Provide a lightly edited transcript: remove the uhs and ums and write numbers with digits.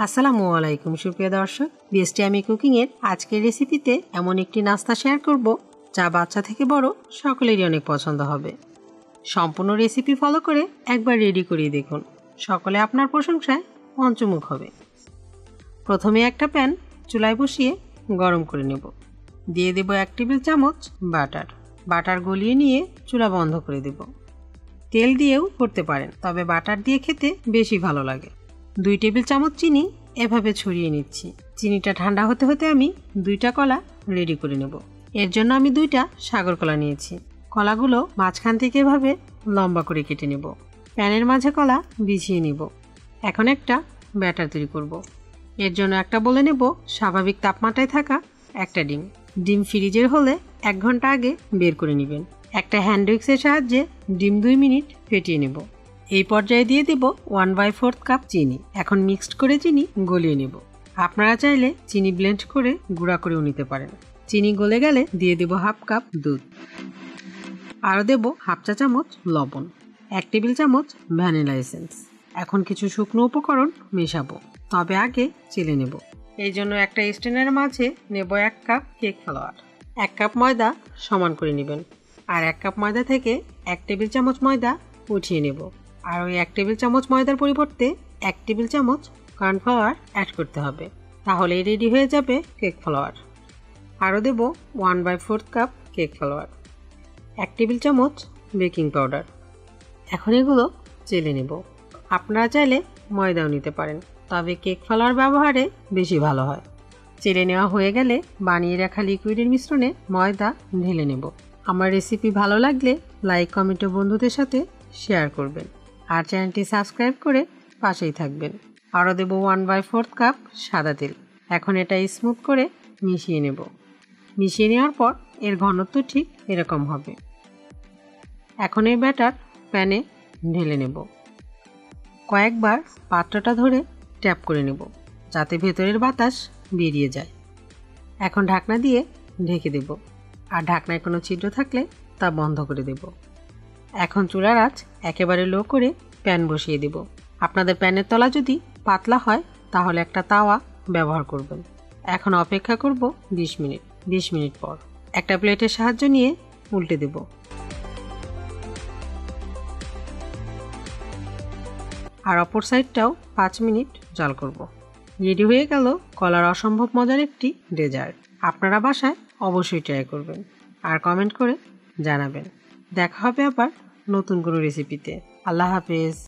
আসসালামু আলাইকুম সুপ্রিয় দর্শক, বিএসটি আমি কুকিং এর আজকের রেসিপিতে এমন একটি নাস্তা শেয়ার করব যা বাচ্চা থেকে বড় সকলেরই অনেক পছন্দ হবে। সম্পূর্ণ রেসিপি ফলো করে একবার রেডি করিয়ে দেখুন, সকলে আপনার প্রশংসায় পঞ্চমুখ হবে। প্রথমে একটা প্যান চুলায় বসিয়ে গরম করে নেব। দিয়ে দেব 1 টেবিল চামচ বাটার গলিয়ে নিয়ে চুলা বন্ধ করে দেব। তেল দিয়েও করতে পারেন, তবে বাটার দিয়ে খেতে বেশি ভালো লাগে। 2 টেবিল চামচ চিনি এভাবে ছড়িয়ে নিচ্ছি। চিনিটা ঠান্ডা হতে হতে আমি 2টা কলা রেডি করে নেব। এর জন্য আমি 2টা সাগর কলা নিয়েছি। কলাগুলো মাঝখান থেকে এভাবে লম্বা করে কেটে নেব। প্যানের মাঝে কলা বিছিয়ে নেব। এখন একটা ব্যাটার তৈরি করব। এর জন্য একটা বলে নেব স্বাভাবিক তাপমাত্রায় থাকা একটা ডিম ফ্রিজের হলে 1 ঘন্টা আগে বের করে নেবেন। একটা হ্যান্ড উইক্সের সাহায্যে ডিম 2 মিনিট ফেটিয়ে নেব। এই পর্যায়ে দিয়ে দেব 1/4 কাপ চিনি। এখন মিক্সড করে চিনি গলিয়ে নেব। আপনারা চাইলে চিনি ব্লেন্ড করে গুঁড়া করেও নিতে পারেন। চিনি গলে গেলে দিয়ে দেব 1/2 কাপ দুধ। আরও দেব 1/2 চা চামচ লবণ, 1 টেবিল চামচ ভ্যানিলা এসেন্স। এখন কিছু শুকনো উপকরণ মেশাবো, তবে আগে চেলে নেব। এই জন্য একটা স্ট্রেনারের মাঝে নেব 1 কাপ কেক ফ্লাওয়ার। 1 কাপ ময়দা সমান করে নেবেন। আর 1 কাপ ময়দা থেকে 1 টেবিল চামচ ময়দা উঠিয়ে নেব। আর ওই 1 টেবিল চামচ ময়দার পরিবর্তে 1 টেবিল চামচ কর্নফ্লাওয়ার অ্যাড করতে হবে, তাহলেই রেডি হয়ে যাবে কেক ফ্লাওয়ার। আরও দেব 1/4 কাপ কেক ফ্লাওয়ার, 1 টেবিল চামচ বেকিং পাউডার। এখন এগুলো চেলে নেব। আপনারা চাইলে ময়দাও নিতে পারেন, তবে কেক ফ্লাওয়ার ব্যবহারে বেশি ভালো হয়। চেলে নেওয়া হয়ে গেলে বানিয়ে রাখা লিকুইডের মিশ্রণে ময়দা ঢেলে নেব। আমার রেসিপি ভালো লাগলে লাইক, কমেন্ট ও বন্ধুদের সাথে শেয়ার করবেন। আর চ্যানেলটি সাবস্ক্রাইব করে পাশেই থাকবেন। আরও দেব 1/4 কাপ সাদা তেল। এখন এটা স্মুথ করে মিশিয়ে নেব। মিশিয়ে নেওয়ার পর এর ঘনত্ব ঠিক এরকম হবে। এখন এই ব্যাটার প্যানে ঢেলে নেব। কয়েকবার পাত্রটা ধরে ট্যাপ করে নেব, যাতে ভেতরের বাতাস বেরিয়ে যায়। এখন ঢাকনা দিয়ে ঢেকে দেব। আর ঢাকনায় কোনো ছিদ্র থাকলে তা বন্ধ করে দেব। এখন চুলার আঁচ একেবারে লো করে প্যান বসিয়ে দেব। আপনাদের প্যানের তলা যদি পাতলা হয় তাহলে একটা তাওয়া ব্যবহার করবেন। এখন অপেক্ষা করব 20 মিনিট। 20 মিনিট পর একটা প্লেটের সাহায্য নিয়ে উল্টে দেব। আর অপর সাইডটাও 5 মিনিট জাল করব। রেডি হয়ে গেল কলার অসম্ভব মজার একটি ডেজার্ট। আপনারা বাসায় অবশ্যই ট্রাই করবেন আর কমেন্ট করে জানাবেন। দেখা হবে আবার নতুন কোনো রেসিপিতে। আল্লাহ হাফেজ।